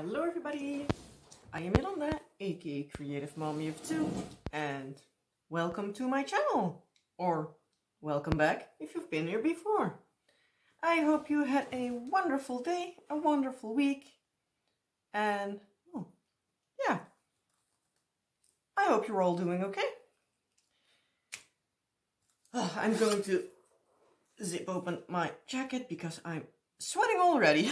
Hello everybody, I am Yolanda, aka Creative Mommy of Two, and welcome to my channel, or welcome back if you've been here before. I hope you had a wonderful day, a wonderful week, and yeah, I hope you're all doing okay. I'm going to zip open my jacket because I'm sweating already.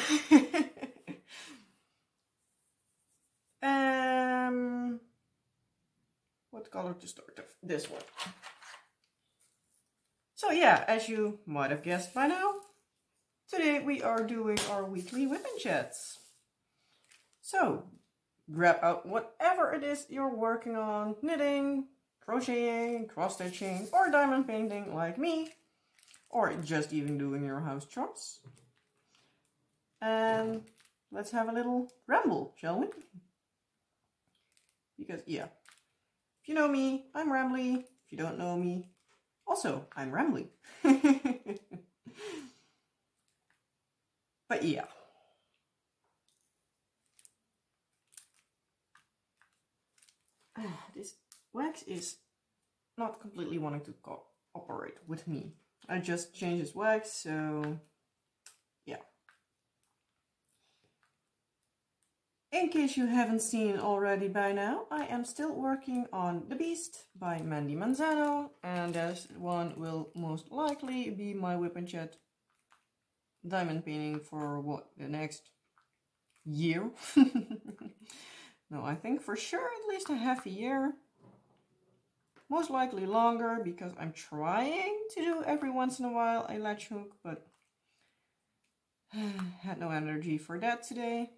What color to start with? This one. So yeah, as you might have guessed by now, today we are doing our weekly WIP and Chats. So grab out whatever it is you're working on, knitting, crocheting, cross-stitching, or diamond painting like me, or just even doing your house chores. And let's have a little ramble, shall we? Because yeah, if you know me, I'm rambly. If you don't know me, also I'm rambly. But yeah. This wax is not completely wanting to cooperate with me. I just changed this wax, so yeah. In case you haven't seen already by now, I am still working on The Beast by Mandy Manzano, and that one will most likely be my WIP and Chat diamond painting for what, the next year? No, I think for sure at least a half a year. Most likely longer, because I'm trying to do every once in a while a latch hook, but had no energy for that today.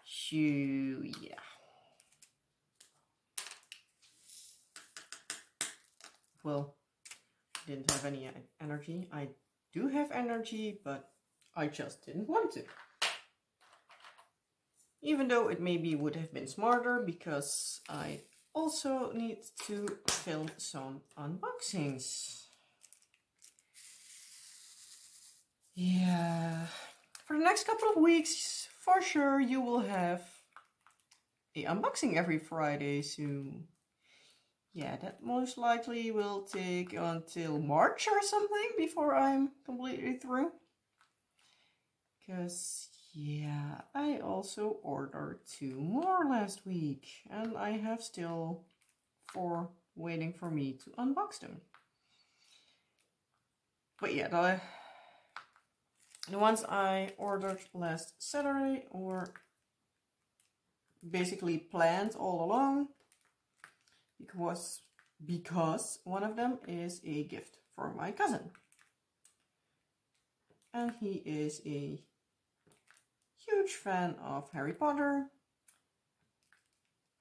So yeah. Well, didn't have any energy. I do have energy, but I just didn't want to. Even though it maybe would have been smarter, because I also need to film some unboxings. Yeah, for the next couple of weeks, for sure you will have a unboxing every Friday, so yeah, that most likely will take until March or something before I'm completely through. Because yeah, I also ordered 2 more last week, and I have still 4 waiting for me to unbox them. But yeah, the ones I ordered last Saturday were basically planned all along, because one of them is a gift for my cousin. And he is a huge fan of Harry Potter.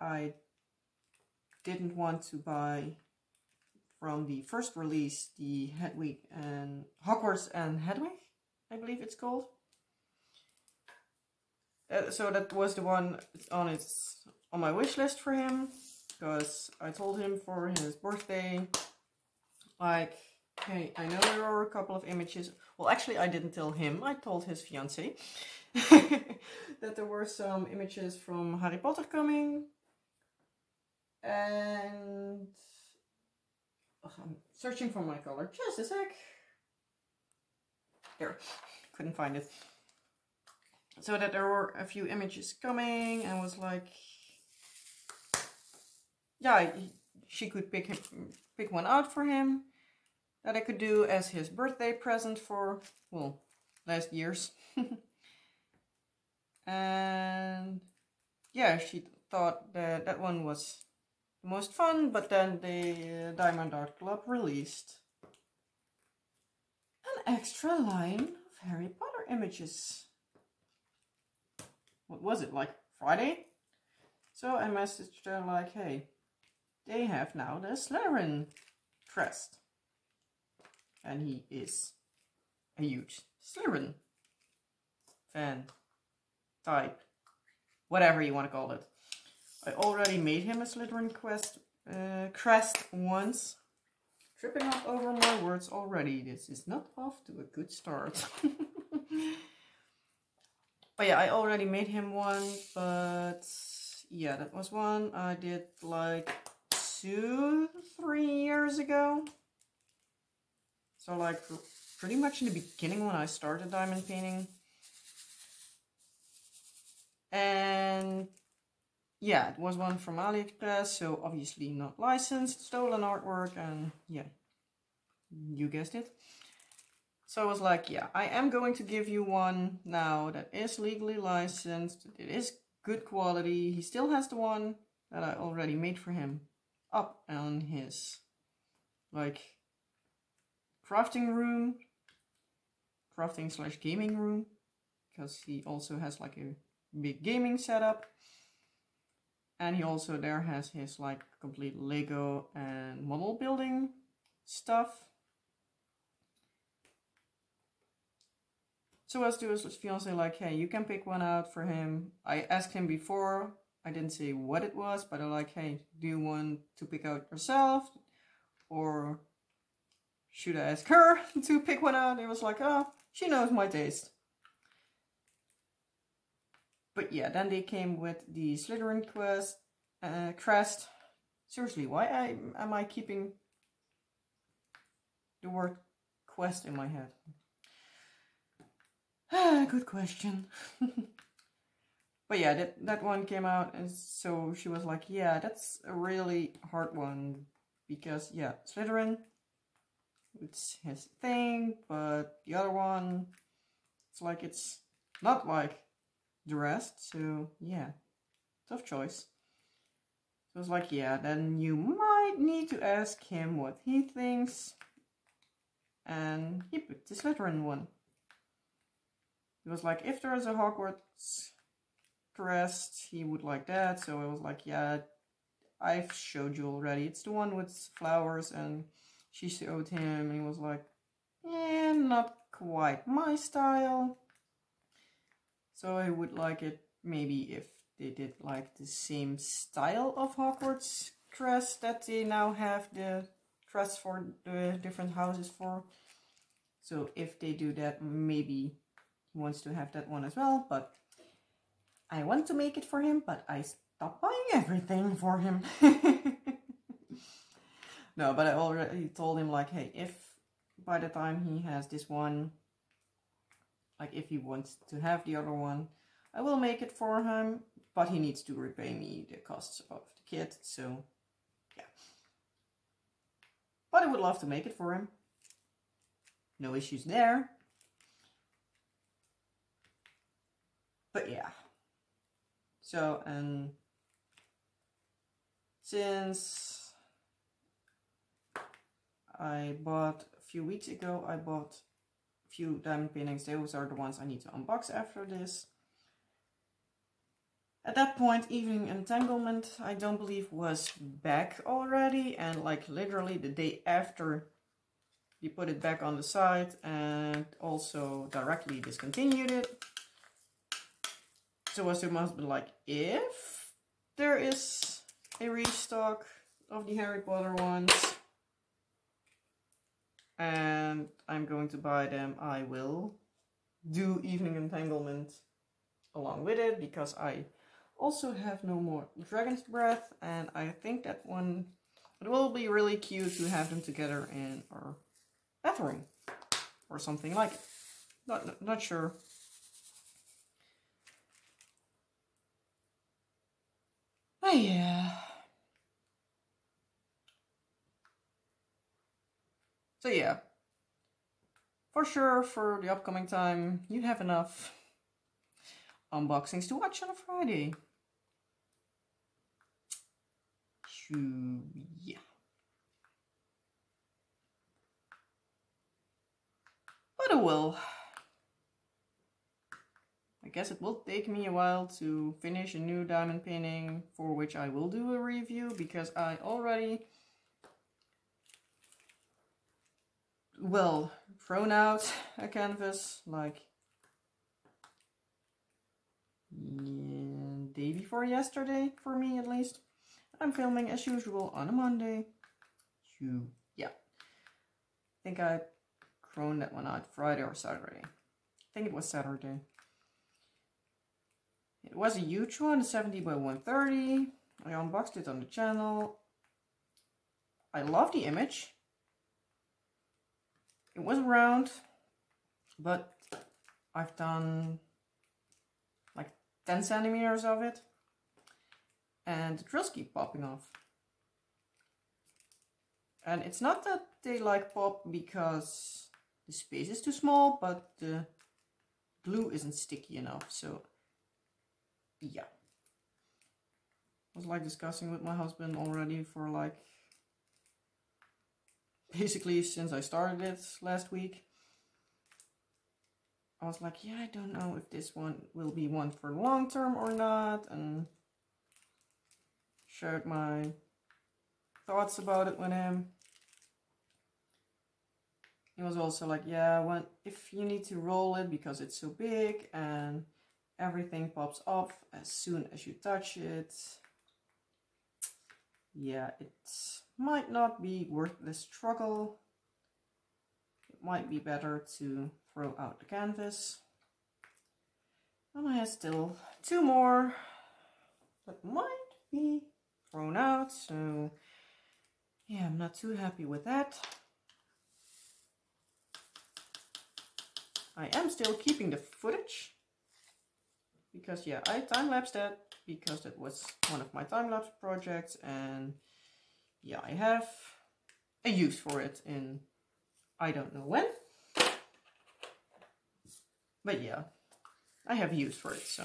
I didn't want to buy from the first release the Hedwig and Hogwarts and Hedwig, I believe it's called. So that was the one on my wish list for him, because I told him for his birthday, like, hey, I know there are a couple of images. Well, actually, I didn't tell him. I told his fiancée that there were some images from Harry Potter coming. And I'm searching for my color. Just a sec. There. Couldn't find it. So that there were a few images coming, and was like, yeah, she could pick one out for him that I could do as his birthday present for, well, last year's. And yeah, she thought that that one was the most fun, but then the Diamond Art Club released an extra line of Harry Potter images. What was it, like Friday? So I messaged her like, hey, they have now the Slytherin crest. And he is a huge Slytherin fan, type, whatever you want to call it. I already made him a Slytherin crest once. Tripping up over my words already. This is not off to a good start. But yeah, I already made him one, but yeah, that was one I did like 2-3 years ago. So like pretty much in the beginning when I started diamond painting. And yeah, it was one from AliExpress, so obviously not licensed, stolen artwork, and yeah, you guessed it. So I was like, yeah, I am going to give you one now that is legally licensed. It is good quality. He still has the one that I already made for him up on his like crafting room, crafting / gaming room, because he also has like a big gaming setup. And he also there has his like complete Lego and model building stuff. So as to his fiance, like, hey, you can pick one out for him. I asked him before, I didn't say what it was, but I'm like, hey, do you want to pick out yourself? Or should I ask her to pick one out? And it was like, oh, she knows my taste. But yeah, then they came with the Slytherin crest. Seriously, why am I keeping the word quest in my head? Good question. But yeah, that one came out, and so she was like, yeah, that's a really hard one. Because, yeah, Slytherin, it's his thing, but the other one, it's like, it's not like the rest. So, yeah, tough choice. So I was like, yeah, then you might need to ask him what he thinks. And he picked the Slytherin one. It was like, if there is a Hogwarts crest, he would like that. So I was like, yeah, I've showed you already. It's the one with flowers, and she showed him, and he was like, eh, not quite my style. So I would like it maybe if they did like the same style of Hogwarts crest that they now have the crest for the different houses for. So if they do that, maybe he wants to have that one as well, but I want to make it for him, but I stopped buying everything for him. No, but I already told him, like, hey, if by the time he has this one, like if he wants to have the other one, I will make it for him, but he needs to repay me the costs of the kit, so yeah. But I would love to make it for him. No issues there. But yeah. So, and since I bought a few weeks ago, I bought a few diamond paintings. Those are the ones I need to unbox after this. At that point, Evening Entanglement, I don't believe, was back already. And like literally the day after, we put it back on the site and also directly discontinued it. So it must be like, if there is a restock of the Harry Potter ones and I'm going to buy them, I will do Evening Entanglement along with it, because I also have no more Dragon's Breath, and I think that one, it will be really cute to have them together in our bathroom or something like it. Not sure. Oh yeah. So yeah, for sure, for the upcoming time, you have enough unboxings to watch on a Friday. So yeah. But well, I guess it will take me a while to finish a new diamond painting, for which I will do a review, because I already, well, thrown out a canvas like day before yesterday, for me at least. I'm filming as usual on a Monday. So yeah, I think I thrown that one out Friday or Saturday. I think it was Saturday. It was a huge one, 70 by 130. I unboxed it on the channel. I love the image. It was round, but I've done like 10 centimeters of it. And the drills keep popping off. And it's not that they like pop because the space is too small, but the glue isn't sticky enough. So yeah. I was like discussing with my husband already for like basically since I started it last week. I was like, yeah, I don't know if this one will be one for long term or not, and shared my thoughts about it with him. He was also like, yeah, if you need to roll it because it's so big and everything pops off as soon as you touch it, yeah, it might not be worth the struggle. It might be better to throw out the canvas. And I have still 2 more that might be thrown out, so yeah, I'm not too happy with that. I am still keeping the footage because yeah, I time-lapsed that because that was one of my time-lapse projects, and yeah, I have a use for it in I don't know when, but yeah, I have a use for it, so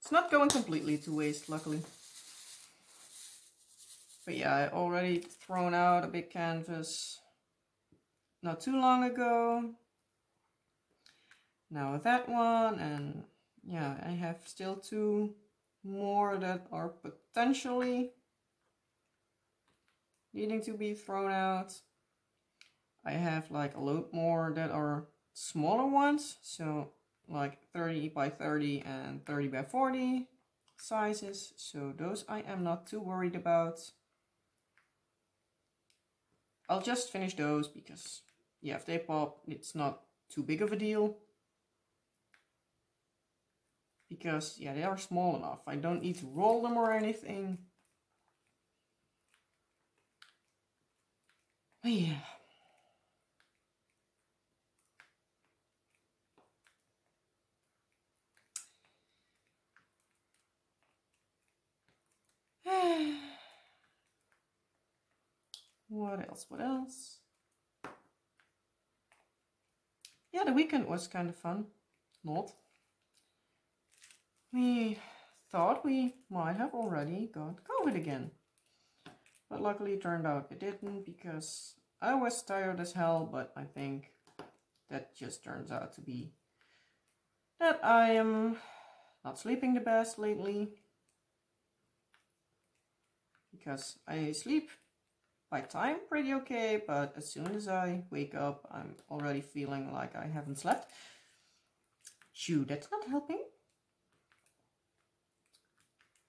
it's not going completely to waste, luckily. But yeah, I already thrown out a big canvas not too long ago. Now that one, and yeah, I have still 2 more that are potentially needing to be thrown out. I have like a lot more that are smaller ones, so like 30 by 30 and 30 by 40 sizes, so those I am not too worried about. I'll just finish those because yeah, if they pop, it's not too big of a deal. Because yeah, they are small enough. I don't need to roll them or anything. But yeah. What else? What else? Yeah, the weekend was kind of fun. Not. We thought we might have already got COVID again. But luckily it turned out it didn't, because I was tired as hell, but I think that just turns out to be that I am not sleeping the best lately. Because I sleep by time pretty okay, but as soon as I wake up, I'm already feeling like I haven't slept. Shoo, that's not helping.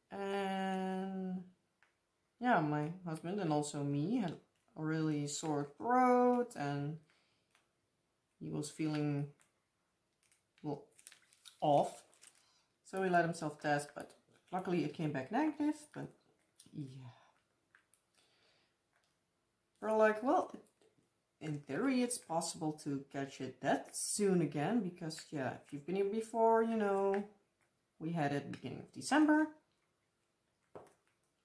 And yeah, my husband and also me had a really sore throat, and he was feeling, well, off. So he let himself test, but luckily it came back negative. But yeah, we're like, well, in theory it's possible to catch it that soon again, because yeah, if you've been here before, you know, we had it beginning of December.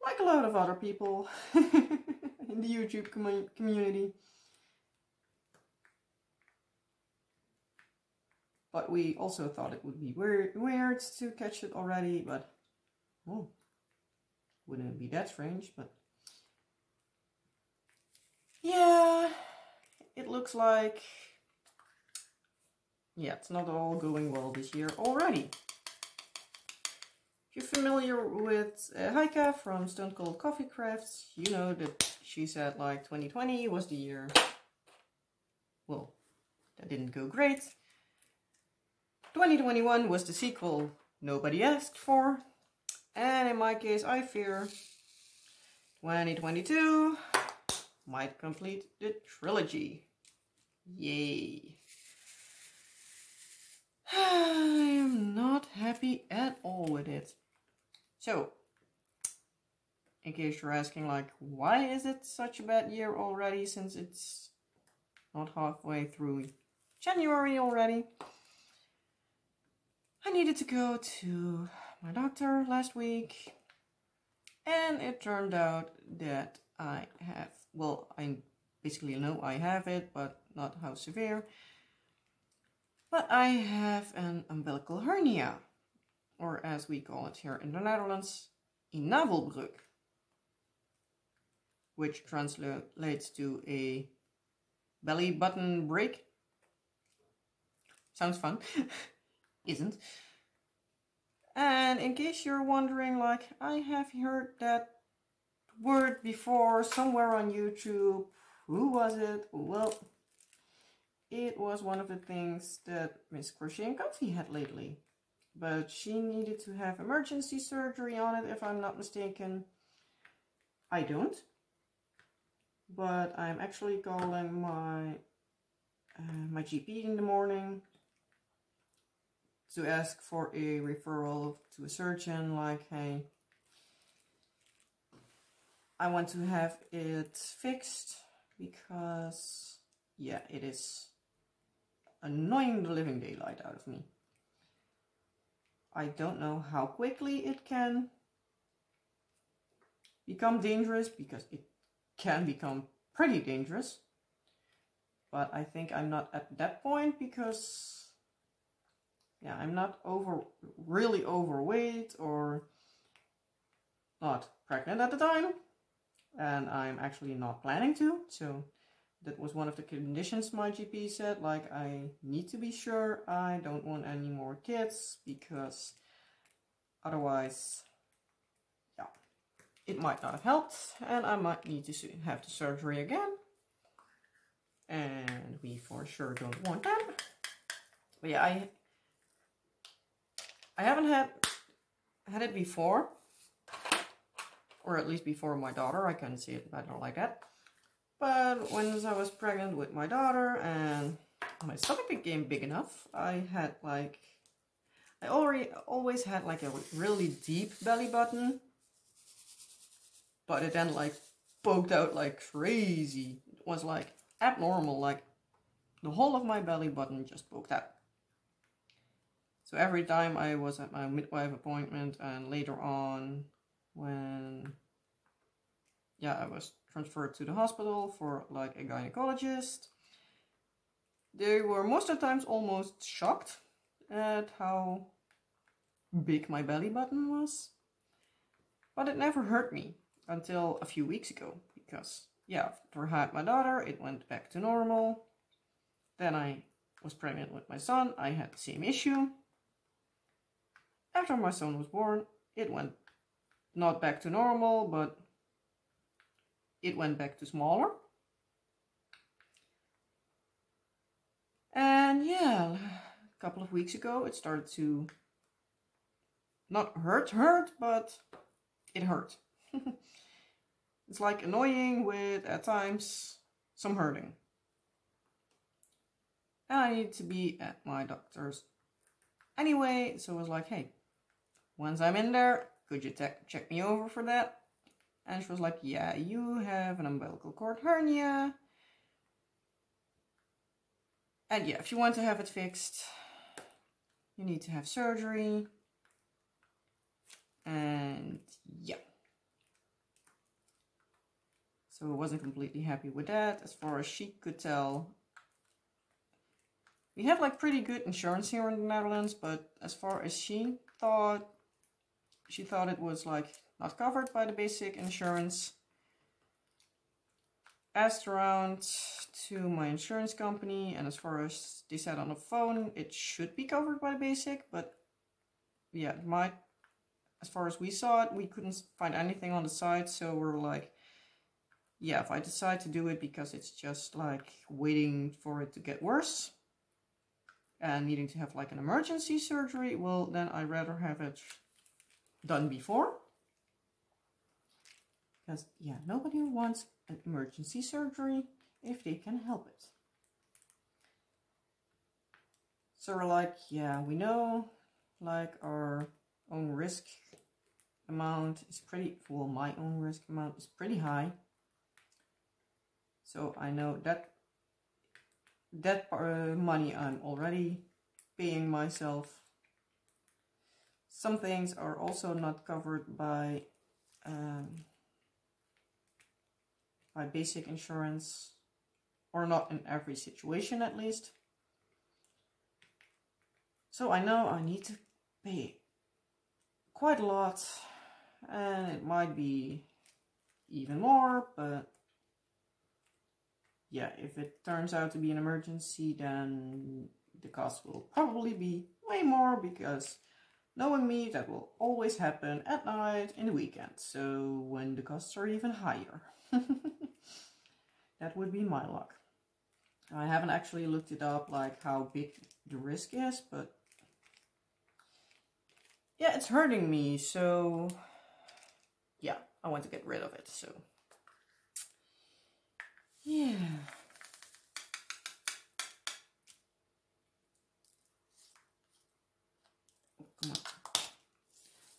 Like a lot of other people in the YouTube community. But we also thought it would be weird to catch it already, but oh, wouldn't it be that strange? But yeah, it looks like, yeah, it's not all going well this year already. If you're familiar with Heike from Stone Cold Coffee Crafts, you know that she said like 2020 was the year, well, that didn't go great. 2021 was the sequel nobody asked for, and in my case I fear 2022 might complete the trilogy. Yay. I am not happy So, in case you're asking, like, why is it such a bad year already, since it's not halfway through January already? I needed to go to my doctor last week, and it turned out that I have, well, I basically know I have it, but not how severe. But I have an umbilical hernia, or as we call it here in the Netherlands, een navelbreuk, which translates to a belly button break. Sounds fun. Isn't. And in case you're wondering, like, I have heard that word before somewhere on YouTube. Who was it? Well, it was one of the things that Miss Crochet and Comfy had lately. But she needed to have emergency surgery on it, if I'm not mistaken. I don't. But I'm actually calling my GP in the morning to ask for a referral to a surgeon, like, hey, I want to have it fixed because, yeah, it is annoying the living daylight out of me. I don't know how quickly it can become dangerous, because it can become pretty dangerous. But I think I'm not at that point, because, yeah, I'm not really overweight or not pregnant at the time. And I'm actually not planning to. So that was one of the conditions my GP said, like, I need to be sure I don't want any more kids, because otherwise, yeah, it might not have helped, and I might need to have the surgery again. And we for sure don't want that. But yeah, I haven't had it before, or at least before my daughter. I couldn't see it better like that. But when I was pregnant with my daughter and my stomach became big enough, I had like, I always had like a really deep belly button, but it then like poked out like crazy. It was like abnormal, like the whole of my belly button just poked out. So every time I was at my midwife appointment, and later on when, yeah, I was transferred to the hospital for like a gynecologist, they were most of the times almost shocked at how big my belly button was. But it never hurt me until a few weeks ago, because, yeah, after I had my daughter, it went back to normal. Then I was pregnant with my son, I had the same issue. After my son was born, it went not back to normal, but it went back to smaller. And yeah, a couple of weeks ago, it started to not hurt, but it hurt. It's like annoying with, at times, some hurting. And I need to be at my doctor's anyway, so I was like, hey, once I'm in there, could you check me over for that? And she was like, yeah, you have an umbilical cord hernia. And yeah, if you want to have it fixed, you need to have surgery. And yeah. So I wasn't completely happy with that. As far as she could tell, we have like pretty good insurance here in the Netherlands, but as far as she thought it was like not covered by the basic insurance. Asked around to my insurance company, and as far as they said on the phone, it should be covered by the basic, but yeah, it might, as far as we saw it, we couldn't find anything on the site, so we're like, yeah, if I decide to do it because it's just like waiting for it to get worse and needing to have like an emergency surgery, well, then I'd rather have it done before. Because, yeah, nobody wants an emergency surgery if they can help it. So we're like, yeah, we know, like, our own risk amount is pretty, well, my own risk amount is pretty high. So I know that money I'm already paying myself. Some things are also not covered by basic insurance, or not in every situation at least. So I know I need to pay quite a lot, and it might be even more, but yeah, if it turns out to be an emergency, then the cost will probably be way more, because knowing me, that will always happen at night in the weekend, so when the costs are even higher. That would be my luck. I haven't actually looked it up, like how big the risk is, but yeah, it's hurting me, so yeah, I want to get rid of it, so yeah. Oh, come on.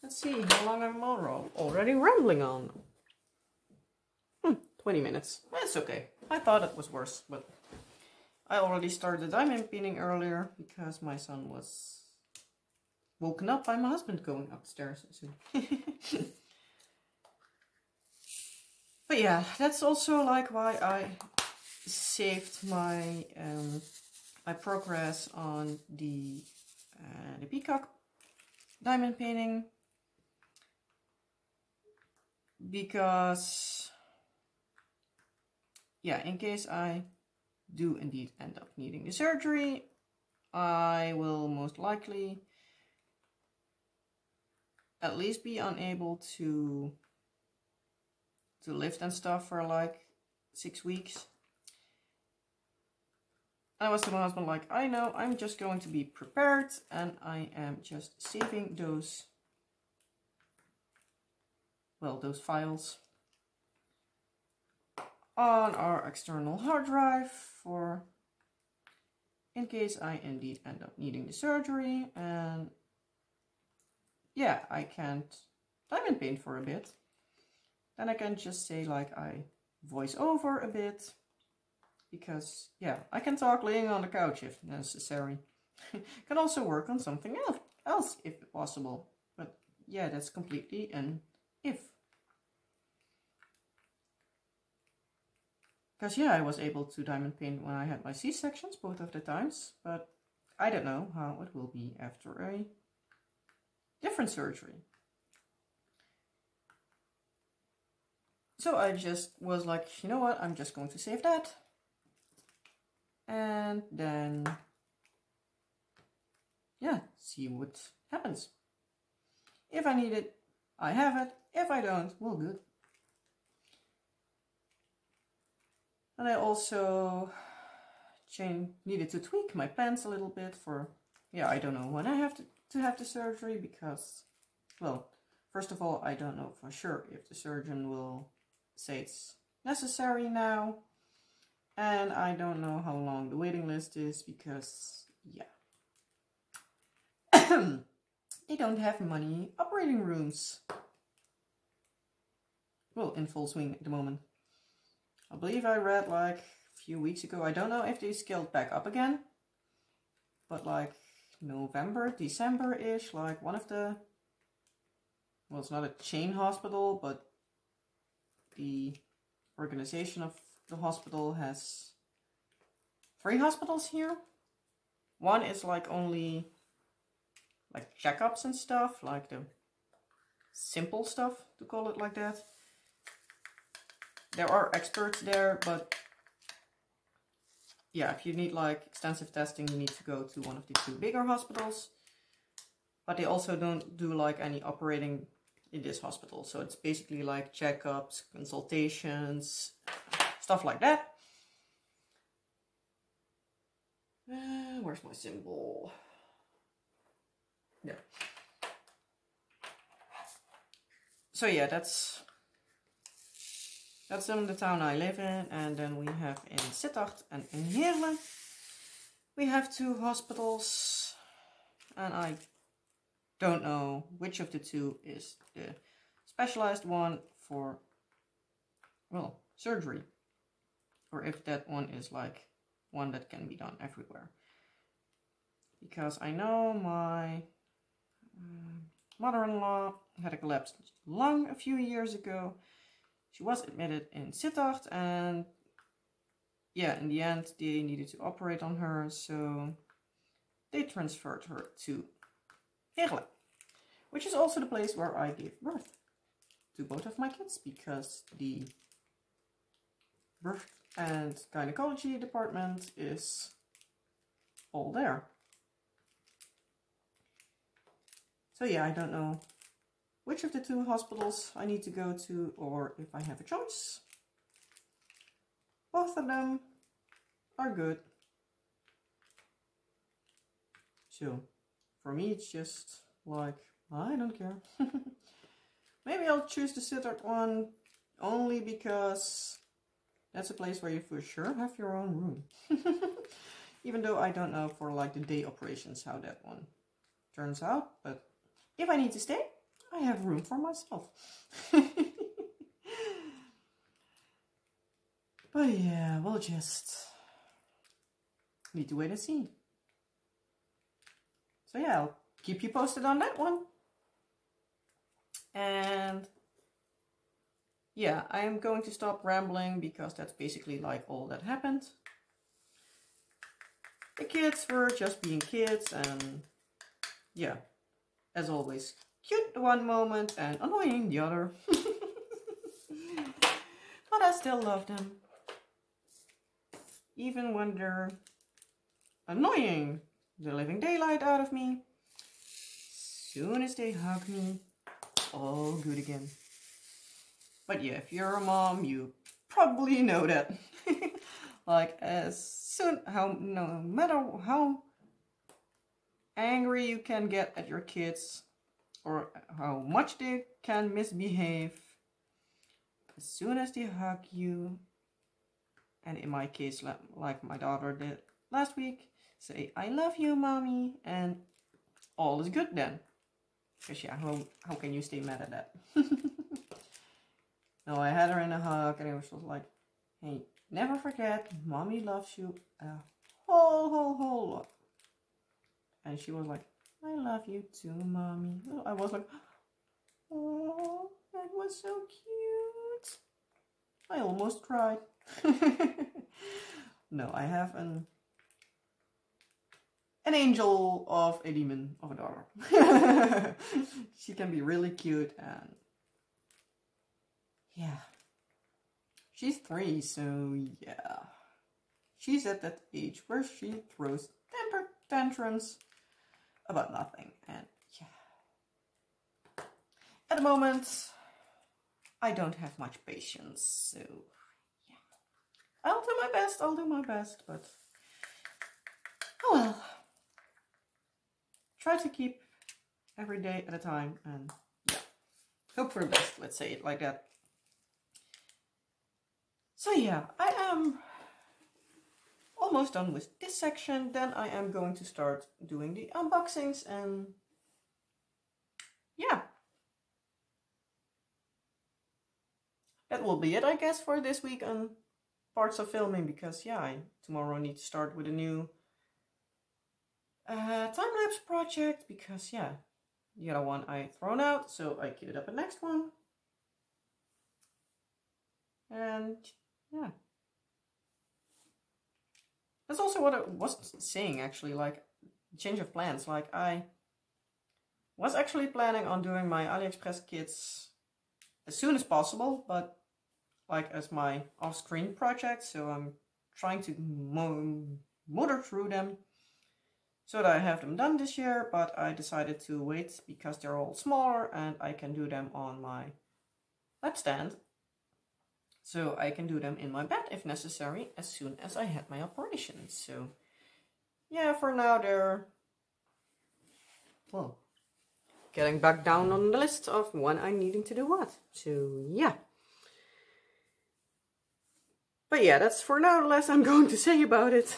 Let's see how long I'm already rambling on. 20 minutes. That's okay. I thought it was worse, but I already started diamond pinning earlier because my son was woken up by my husband going upstairs. So but yeah, that's also like why I saved my my progress on the peacock diamond painting, because yeah, in case I do indeed end up needing the surgery, I will most likely at least be unable to lift and stuff for like 6 weeks. I was to my husband like, I know, I'm just going to be prepared, and I am just saving those, well, those files on our external hard drive for in case I indeed end up needing the surgery, and yeah, I can't diamond paint for a bit. Then I can just say like I voice over a bit, because yeah, I can talk laying on the couch if necessary. Can also work on something else if possible, but yeah, that's completely an if. Because yeah, I was able to diamond paint when I had my C-sections both of the times, but I don't know how it will be after a different surgery. So I just was like, you know what, I'm just going to save that. And then, yeah, see what happens. If I need it, I have it. If I don't, well, good. And I also needed to tweak my pants a little bit for, yeah, I don't know when I have to have the surgery, because, well, first of all, I don't know for sure if the surgeon will say it's necessary now. And I don't know how long the waiting list is, because, yeah, they don't have many operating rooms. Well, in full swing at the moment. I believe I read like a few weeks ago, I don't know if they scaled back up again, but like November, December-ish, like one of the, well, it's not a chain hospital, but the organization of the hospital has 3 hospitals here. One is like only like checkups and stuff, like the simple stuff, to call it like that. There are experts there, but yeah, if you need like extensive testing, you need to go to one of the 2 bigger hospitals. But they also don't do like any operating in this hospital. So it's basically like checkups, consultations, stuff like that. Where's my symbol? There. So yeah, that's in the town I live in. And then we have in Sittard and in Heerlen, we have 2 hospitals. And I don't know which of the 2 is the specialized one for, well, surgery. Or if that one is like one that can be done everywhere. Because I know my mother-in-law had a collapsed lung a few years ago. She was admitted in Sittard, and yeah, in the end they needed to operate on her, so they transferred her to Heerlen, which is also the place where I gave birth to both of my kids, because the birth and gynecology department is all there. So yeah, I don't know which of the two hospitals I need to go to, or if I have a choice. Both of them are good. So for me it's just like, I don't care. Maybe I'll choose the Sittard one only because that's a place where you for sure have your own room. Even though I don't know for like the day operations how that one turns out, but if I need to stay, I have room for myself. But yeah, we'll just need to wait and see. So yeah, I'll keep you posted on that one. And yeah, I'm going to stop rambling because that's basically like all that happened. The kids were just being kids, and yeah, as always, cute one moment and annoying the other. But I still love them. Even when they're annoying the living daylight out of me. Soon as they hug me, all good again. But yeah, if you're a mom, you probably know that. Like, no matter how angry you can get at your kids, or how much they can misbehave, as soon as they hug you, and in my case, like my daughter did last week, say, "I love you, mommy," and all is good then. Because yeah, how can you stay mad at that? No, I had her in a hug, and it was just like, hey, never forget, mommy loves you a whole lot. And she was like, I love you too, mommy. I was like, oh, that was so cute. I almost cried. No, I have an angel of a demon of a daughter. She can be really cute, and yeah. She's 3, so yeah. She's at that age where she throws temper tantrums about nothing, and yeah. At the moment, I don't have much patience, so yeah. I'll do my best, but oh well. Try to keep every day at a time, and yeah. Hope for the best, let's say it like that. So yeah, I am almost done with this section. Then I am going to start doing the unboxings, and yeah. That will be it, I guess, for this week on parts of filming, because yeah, I tomorrow need to start with a new time-lapse project, because yeah, the other one I thrown out, so I queued up a next one. And yeah. That's also what I was saying, actually, like, change of plans. Like, I was actually planning on doing my AliExpress kits as soon as possible, but like as my off-screen project, so I'm trying to motor through them so that I have them done this year, but I decided to wait because they're all smaller and I can do them on my lap stand. So I can do them in my bed if necessary as soon as I had my operation. So yeah, for now they're, well, getting back down on the list of when I'm needing to do what. So yeah. But yeah, that's for now the last I'm going to say about it.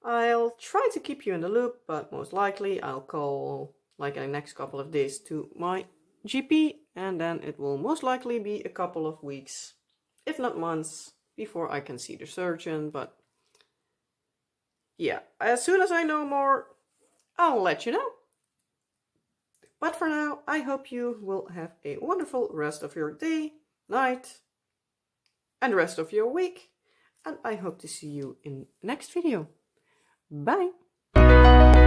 I'll try to keep you in the loop, but most likely I'll call, like in the next couple of days, to my GP and then it will most likely be a couple of weeks, if not months, before I can see the surgeon. But yeah, as soon as I know more, I'll let you know. But for now, I hope you will have a wonderful rest of your day, night, and rest of your week. And I hope to see you in the next video. Bye!